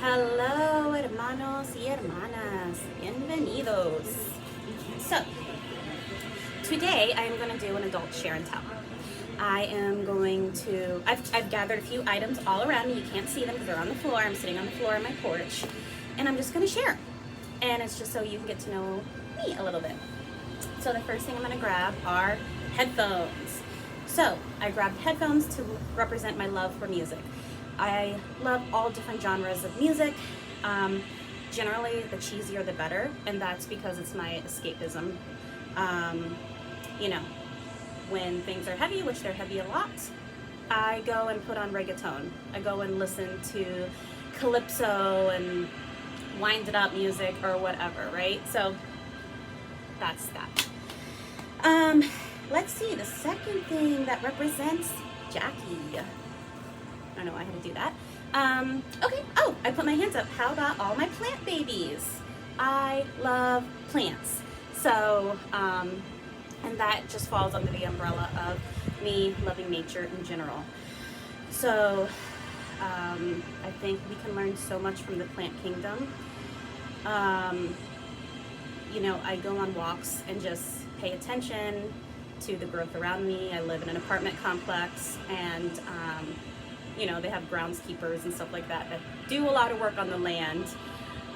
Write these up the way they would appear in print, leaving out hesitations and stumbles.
Hello, hermanos y hermanas. Bienvenidos. So, today I am going to do an adult share and tell. I've gathered a few items all around me. You can't see them because they're on the floor. I'm sitting on the floor on my porch, and I'm just going to share. And it's just so you can get to know me a little bit. So the first thing I'm going to grab are headphones. So I grabbed headphones to represent my love for music. I love all different genres of music. Generally, the cheesier the better, and that's because it's my escapism. You know, when things are heavy, which they're heavy a lot, I go and put on reggaeton. I go and listen to calypso and wind it up music or whatever, right? So that's that. Let's see, the second thing that represents Jackie. I don't know why I had to do that. Okay, I put my hands up. How about all my plant babies? I love plants. So, and that just falls under the umbrella of me loving nature in general. So, I think we can learn so much from the plant kingdom. You know, I go on walks and just pay attention to the growth around me. I live in an apartment complex, and you know, they have groundskeepers and stuff like that that do a lot of work on the land.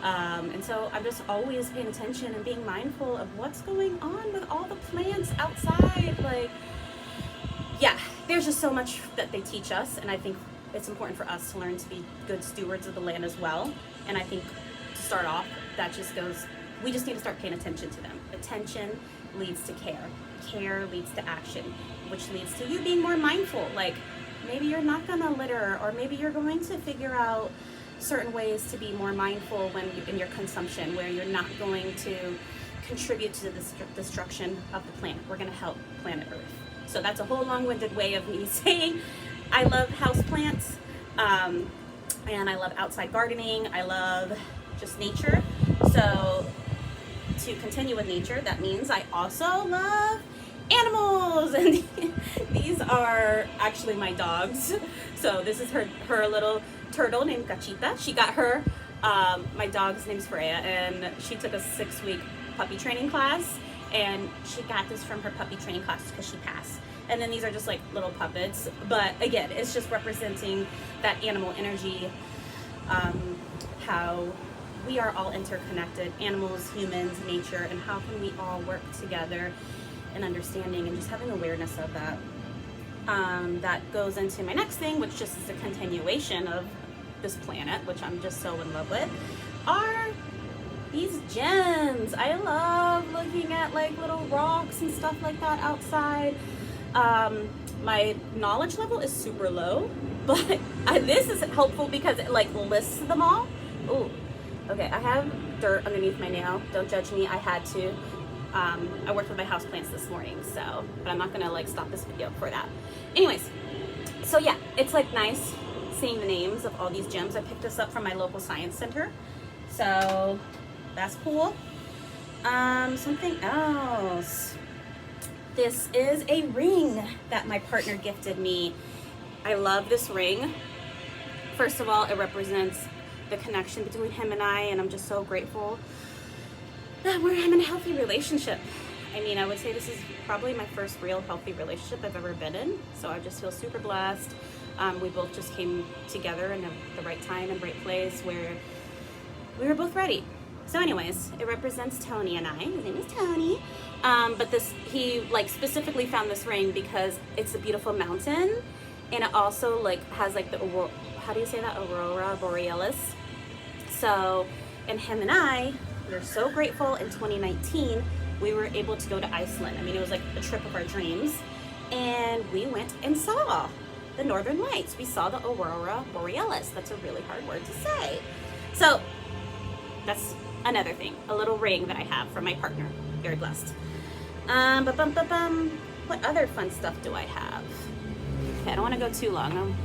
And so I'm just always paying attention and being mindful of what's going on with all the plants outside. Like, yeah, there's just so much that they teach us, and I think it's important for us to learn to be good stewards of the land as well. And I think to start off, that just goes, we just need to start paying attention to them. Attention leads to care. Care leads to action, which leads to you being more mindful. Like, maybe you're not gonna litter, or maybe you're going to figure out certain ways to be more mindful when in your consumption, where you're not going to contribute to the destruction of the planet. We're gonna help planet Earth. So that's a whole long-winded way of me saying I love houseplants, and I love outside gardening. I love just nature. So to continue with nature, that means I also love animals, and these are actually my dogs. So this is her little turtle named Cachita. She got her, my dog's name's Freya, and she took a 6-week puppy training class, and she got this from her puppy training class because she passed. And then these are just like little puppets, but again, it's just representing that animal energy, how we are all interconnected, animals, humans, nature, and how can we all work together and understanding and just having awareness of that. That goes into my next thing, which just is a continuation of this planet, which I'm just so in love with, are these gems. I love looking at like little rocks and stuff like that outside. My knowledge level is super low, but this is helpful because it like lists them all. Ooh, okay, I have dirt underneath my nail. Don't judge me, I had to. I worked with my houseplants this morning, so, but I'm not gonna like stop this video for that. Anyways, so yeah, it's like nice seeing the names of all these gems. I picked this up from my local science center, so that's cool. Something else. This is a ring that my partner gifted me. I love this ring. First of all, it represents the connection between him and I, and I'm just so grateful that we're in a healthy relationship. I mean, I would say this is probably my first real healthy relationship I've ever been in, so I just feel super blessed. We both just came together in the right time and right place where we were both ready. So anyways, it represents Tony and I. His name is Tony. But he like specifically found this ring because it's a beautiful mountain, and it also like has like the how do you say that, aurora borealis. So, and him and I, we're so grateful. In 2019 we were able to go to Iceland. I mean, it was like the trip of our dreams, and we went and saw the northern lights. We saw the aurora borealis. That's a really hard word to say. So that's another thing, a little ring that I have from my partner. Very blessed. What other fun stuff do I have? Okay, I don't want to go too long.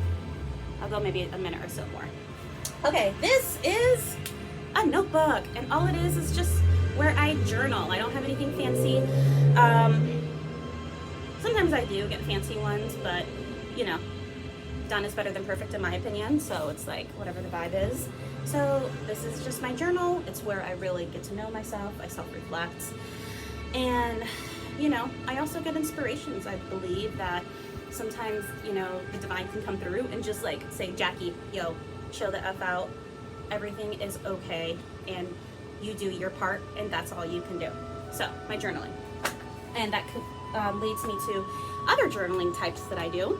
I'll go maybe a minute or so more. Okay, this is a notebook, and all it is just where I journal. I don't have anything fancy. Sometimes I do get fancy ones, but you know, done is better than perfect in my opinion, so it's like whatever the vibe is. So this is just my journal. It's where I really get to know myself. I self-reflect, and you know, I also get inspirations. I believe that sometimes, you know, the divine can come through and just like say, Jackie, yo, chill the F out. Everything is okay, and you do your part, and that's all you can do. So my journaling, and that leads me to other journaling types that I do.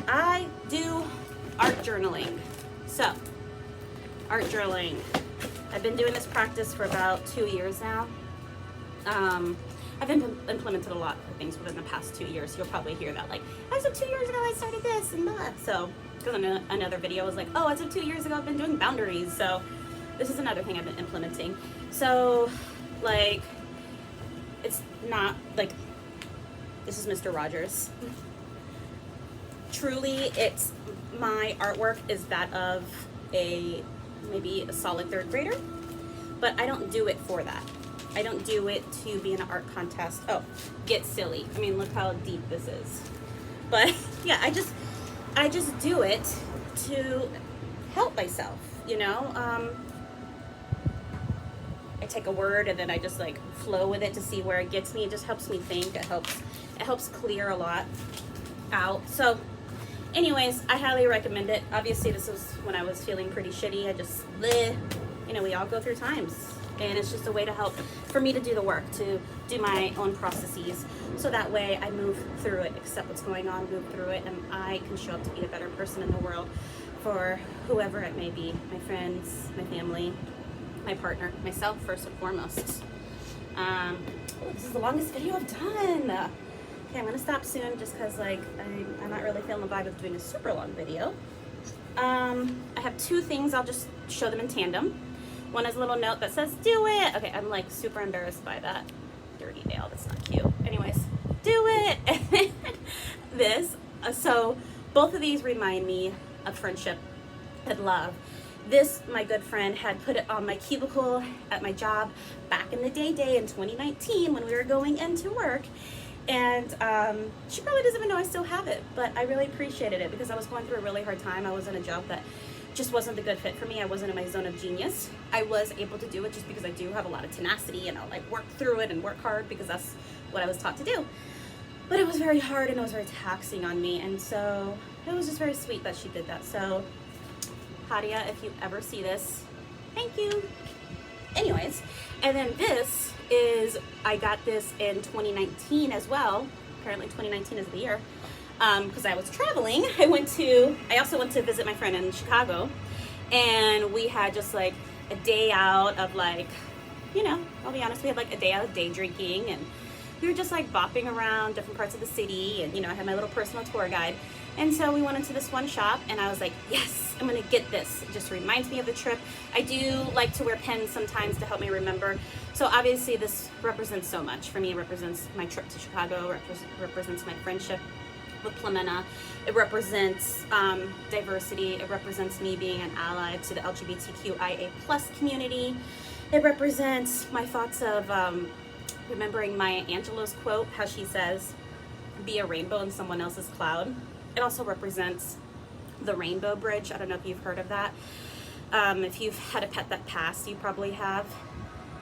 I do art journaling. So art journaling, I've been doing this practice for about 2 years now. I've implemented a lot of things within the past 2 years. You'll probably hear that, like, as of 2 years ago I started this and that. So because another video was like, oh, as of 2 years ago I've been doing boundaries. So this is another thing I've been implementing. So like, it's not like, this is Mr. Rogers. Truly, it's, my artwork is that of maybe a solid third grader, but I don't do it for that. I don't do it to be in an art contest. Oh, get silly. I mean, look how deep this is. But yeah, I just do it to help myself, you know? I take a word and then I just like flow with it to see where it gets me. It just helps me think. It helps clear a lot out. So anyways, I highly recommend it. Obviously this was when I was feeling pretty shitty. You know, we all go through times, and it's just a way to help for me to do the work, to do my own processes, so that way I move through it, accept what's going on, move through it, and I can show up to be a better person in the world for whoever it may be, my friends, my family, my partner, myself first and foremost. This is the longest video I've done. Okay, I'm gonna stop soon just because like I'm not really feeling the vibe of doing a super long video. I have two things, I'll just show them in tandem. One is a little note that says, do it. Okay, I'm like super embarrassed by that. Dirty nail, that's not cute. Anyways, do it. This, so both of these remind me of friendship and love. This, my good friend had put it on my cubicle at my job back in the day in 2019 when we were going into work. And she probably doesn't even know I still have it, but I really appreciated it because I was going through a really hard time. I was in a job that just wasn't the good fit for me. I wasn't in my zone of genius. I was able to do it just because I do have a lot of tenacity, and I'll like work through it and work hard because that's what I was taught to do. But it was very hard and it was very taxing on me, and so it was just very sweet that she did that. So Hadia, if you ever see this, thank you. Anyways, and then this is, I got this in 2019 as well. Apparently 2019 is the year. Because I was traveling. I also went to visit my friend in Chicago, and we had just like a day out of like, you know, I'll be honest, we had like a day out of day drinking, and we were just like bopping around different parts of the city, and you know, I had my little personal tour guide. And so we went into this one shop, and I was like, yes, I'm gonna get this. It just reminds me of the trip. I do like to wear pens sometimes to help me remember. So obviously this represents so much. For me, it represents my trip to Chicago, represents my friendship with Plamena. It represents diversity. It represents me being an ally to the LGBTQIA+ community. It represents my thoughts of remembering Maya Angelou's quote, how she says, be a rainbow in someone else's cloud. It also represents the Rainbow Bridge. I don't know if you've heard of that. If you've had a pet that passed, you probably have.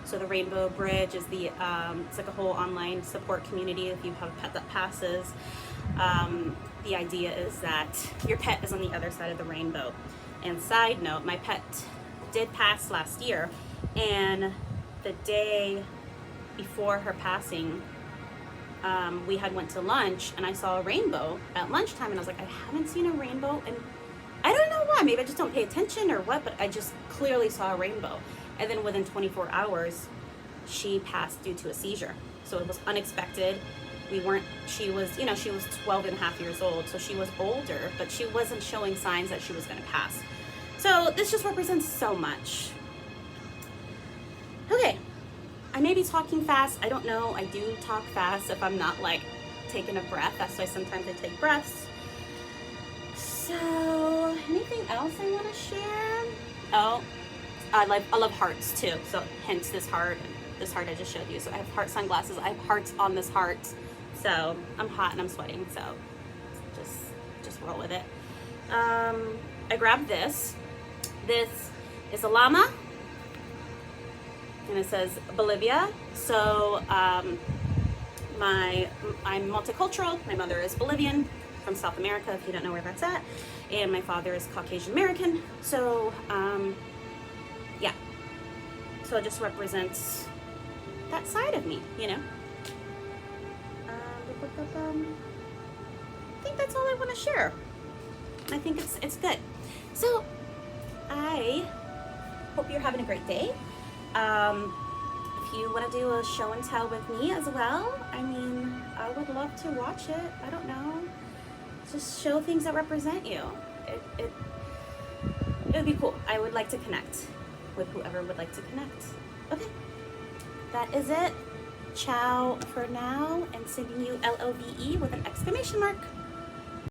So the Rainbow Bridge is the, it's like a whole online support community if you have a pet that passes. The idea is that your pet is on the other side of the rainbow. And side note, my pet did pass last year, and the day before her passing, we had went to lunch, and I saw a rainbow at lunchtime, and I was like, I haven't seen a rainbow, and I don't know why, maybe I just don't pay attention or what, but I just clearly saw a rainbow. And then within 24 hours, she passed due to a seizure. So it was unexpected. She was 12 and a half years old, so she was older, but she wasn't showing signs that she was gonna pass. So this just represents so much. Okay, I may be talking fast, I don't know, I do talk fast if I'm not like taking a breath. That's why sometimes I take breaths. So, anything else I wanna share? Oh, I love hearts too, so hence this heart I just showed you. So I have heart sunglasses, I have hearts on this heart. So I'm hot and I'm sweating, so just roll with it. I grabbed this. This is a llama, and it says Bolivia. So I'm multicultural. My mother is Bolivian from South America, if you don't know where that's at, and my father is Caucasian American. So yeah, so it just represents that side of me, you know. I think that's all I want to share. I think it's good. So I hope you're having a great day. If you want to do a show and tell with me as well, I mean, I would love to watch it. I don't know. Just show things that represent you. It would be cool. I would like to connect with whoever would like to connect. Okay, that is it. Ciao for now, and sending you LOVE with an exclamation mark.